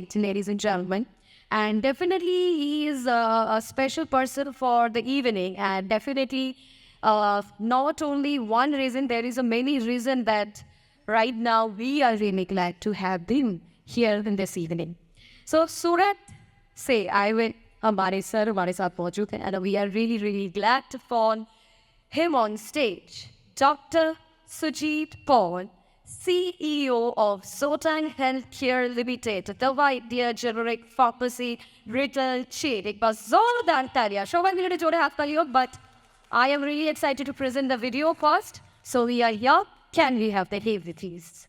stage, ladies and gentlemen. And definitely he is a special person for the evening. And definitely not only one reason, there is a many reason that right now we are really glad to have him here in this evening. So Surat से आए हुए हमारे sir हमारे साथ मौजूद हैं, and we are really glad to phone him on stage. Dr. Sujit Paul, CEO of Zota Healthcare Limited, the Vidya Generic Pharmacy Retail Chain. एक बार जोरदार तालियां शोभा के लिए जोड़े हाथ तालियों. But I am really excited to present the video first. So we are here. Can we have the heavy please?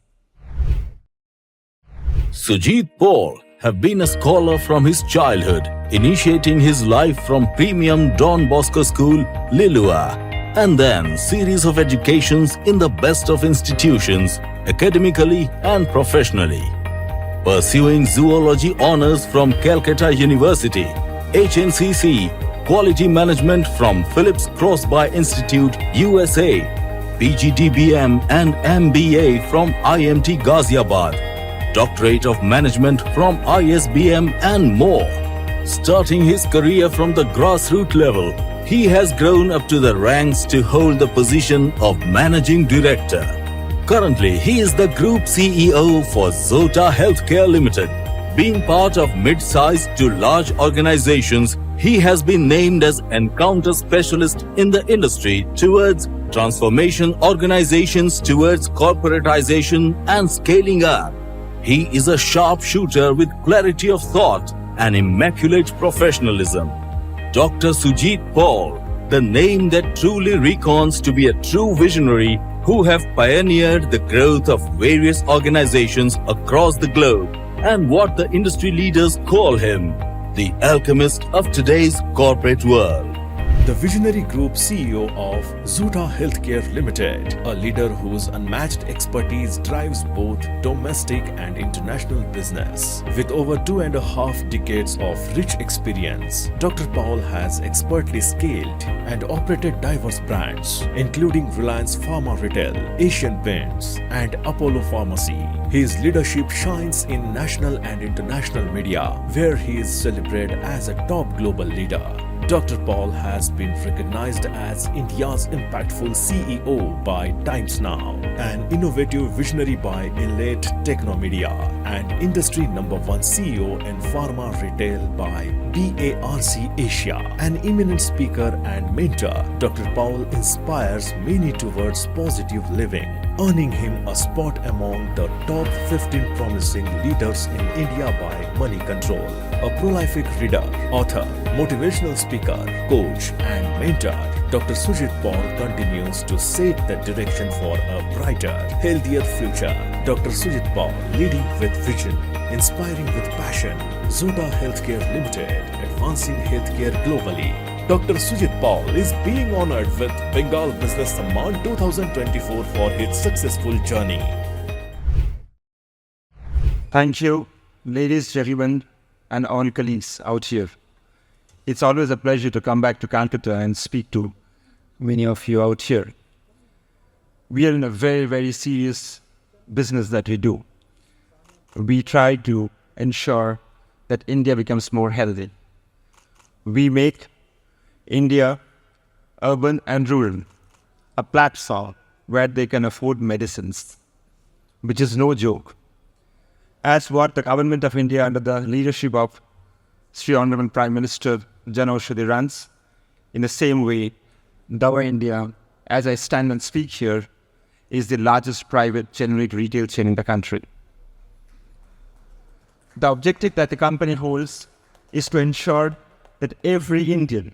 Sujit Paul have been a scholar from his childhood, initiating his life from premium Don Bosco School, Lilua, and then series of educations in the best of institutions, academically and professionally. Pursuing zoology honors from Calcutta University, HNCC, quality management from Phillips Crosby Institute, USA, PGDBM and MBA from IMT Ghaziabad, Doctorate of Management from ISBM and more. Starting his career from the grassroots level, he has grown up to the ranks to hold the position of Managing Director. Currently, he is the Group CEO for Zota Healthcare Limited. Being part of mid-sized to large organizations, he has been named as Encounter Specialist in the industry towards transformation organizations towards corporatization and scaling up. He is a sharpshooter with clarity of thought and immaculate professionalism. Dr. Sujit Paul, the name that truly recounts to be a true visionary who have pioneered the growth of various organizations across the globe, and what the industry leaders call him, the alchemist of today's corporate world. The visionary group CEO of Zota Healthcare Limited, a leader whose unmatched expertise drives both domestic and international business. With over 2.5 decades of rich experience, Dr. Paul has expertly scaled and operated diverse brands, including Reliance Pharma Retail, Asian Paints, and Apollo Pharmacy. His leadership shines in national and international media, where he is celebrated as a top global leader. Dr. Paul has been recognized as India's impactful CEO by Times Now, an innovative visionary by Inlet Technomedia, and industry #1 CEO in pharma retail by BARC Asia. An eminent speaker and mentor, Dr. Paul inspires many towards positive living, earning him a spot among the top 15 promising leaders in India by Money Control. A prolific reader, author, motivational speaker, coach, and mentor, Dr. Sujit Paul continues to set the direction for a brighter, healthier future. Dr. Sujit Paul, leading with vision, inspiring with passion. Zota Healthcare Limited, advancing healthcare globally. Dr. Sujit Paul is being honored with Bengal Business Samman 2024 for his successful journey. Thank you, ladies, gentlemen, and all colleagues out here. It's always a pleasure to come back to Calcutta and speak to many of you out here. We are in a very serious business that we do. We try to ensure that India becomes more healthy. We make India, urban and rural, a platform where they can afford medicines, which is no joke. As what the government of India under the leadership of Sri Honorable Prime Minister Jan Aushadhi runs, in the same way, Dawa India, as I stand and speak here, is the largest private generic retail chain in the country. The objective that the company holds is to ensure that every Indian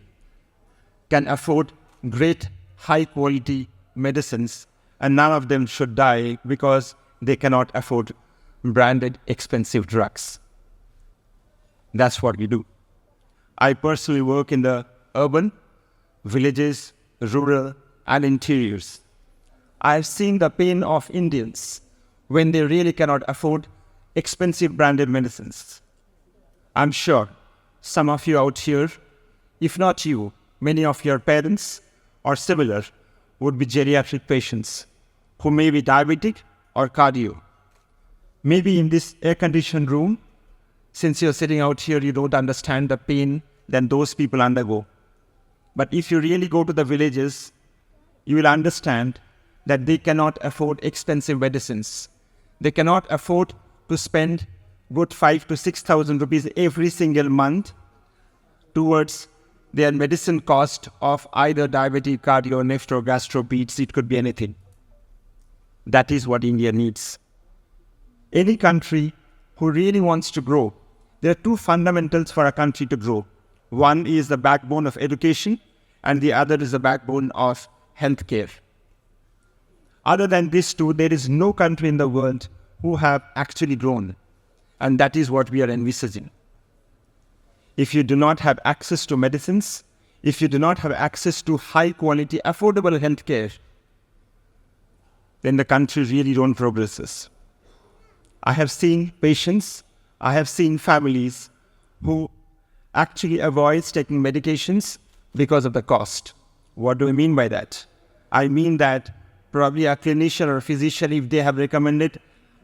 can afford great, high-quality medicines, and none of them should die because they cannot afford branded, expensive drugs. That's what we do. I personally work in the urban, villages, rural, and interiors. I've seen the pain of Indians when they really cannot afford expensive branded medicines. I'm sure some of you out here, if not you, many of your parents or similar would be geriatric patients who may be diabetic or cardio. Maybe in this air-conditioned room, since you're sitting out here, you don't understand the pain that those people undergo. But if you really go to the villages, you will understand that they cannot afford expensive medicines. They cannot afford to spend good 5,000 to 6,000 rupees every single month towards their medicine cost of either diabetic, cardio, nephro, gastro, peds, it could be anything. That is what India needs. Any country who really wants to grow, there are two fundamentals for a country to grow. One is the backbone of education, and the other is the backbone of healthcare. Other than these two, there is no country in the world who have actually grown. And that is what we are envisaging. If you do not have access to medicines, if you do not have access to high quality, affordable healthcare, then the country really don't progress. I have seen patients, I have seen families who actually avoid taking medications because of the cost. What do I mean by that? I mean that probably a clinician or a physician, if they have recommended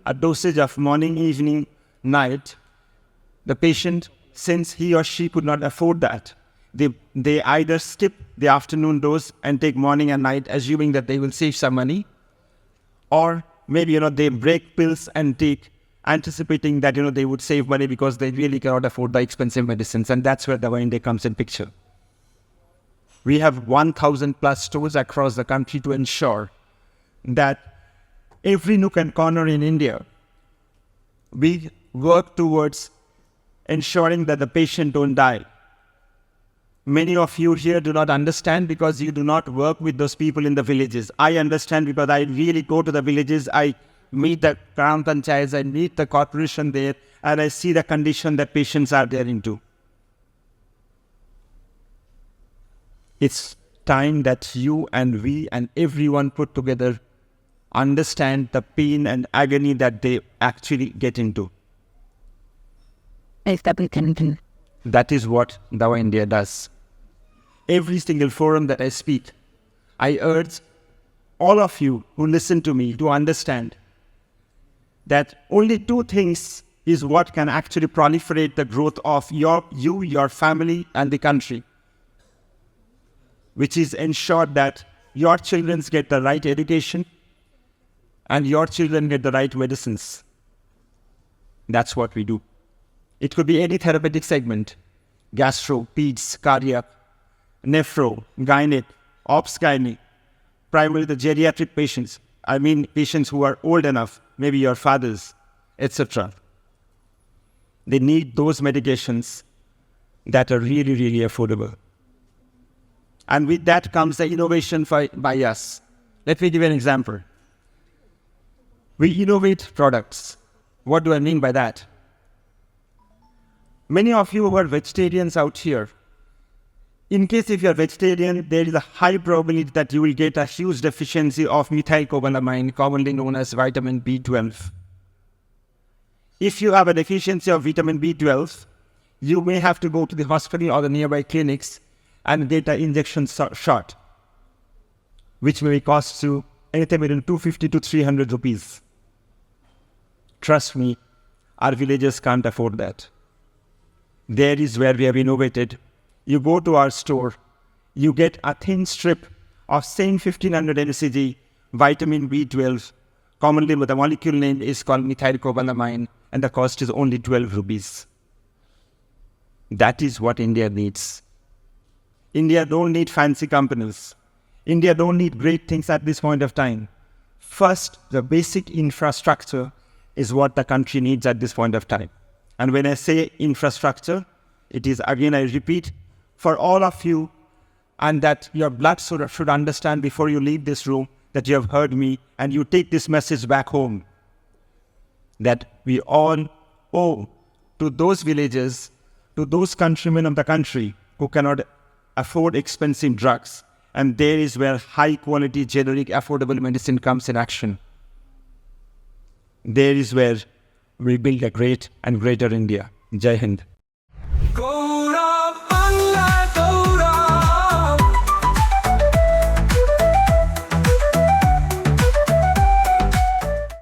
a dosage of morning, evening, night, the patient, since he or she could not afford that, they either skip the afternoon dose and take morning and night, assuming that they will save some money, or maybe they break pills and take, anticipating that they would save money because they really cannot afford the expensive medicines, and that's where the India comes in picture. We have 1,000 plus stores across the country to ensure that every nook and corner in India, we work towards ensuring that the patient don't die. Many of you here do not understand because you do not work with those people in the villages. I understand because I really go to the villages, I meet the Gram Panchayats, I meet the corporation there, and I see the condition that patients are there into. It's time that you and we and everyone put together understand the pain and agony that they actually get into. That is what Dawa India does. Every single forum that I speak, I urge all of you who listen to me to understand that only two things is what can actually proliferate the growth of your family, and the country, which is ensure that your children get the right education and your children get the right medicines. That's what we do. It could be any therapeutic segment: gastro, peds, cardiac, nephro, gynec, obs-gynae, primarily the geriatric patients. I mean patients who are old enough, maybe your fathers, etc. They need those medications that are really, really affordable. And with that comes the innovation by us. Let me give you an example. We innovate products. What do I mean by that? Many of you who are vegetarians out here, in case if you are vegetarian, there is a high probability that you will get a huge deficiency of methylcobalamin, commonly known as vitamin B12. If you have a deficiency of vitamin B12, you may have to go to the hospital or the nearby clinics and get an injection shot, which may cost you anything between 250 to 300 rupees. Trust me, our villagers can't afford that. There is where we have innovated. You go to our store, you get a thin strip of same 1500 mcg vitamin B12, commonly the molecule name is called methylcobalamin, and the cost is only 12 rupees. That is what India needs. India don't need fancy companies. India don't need great things at this point of time. First, the basic infrastructure is what the country needs at this point of time. And when I say infrastructure, it is, again, I repeat, for all of you, and that your blood should understand before you leave this room that you have heard me and you take this message back home, that we all owe to those villages, to those countrymen of the country who cannot afford expensive drugs. And there is where high quality, generic, affordable medicine comes in action. There is where we build a great and greater India. Jai Hind.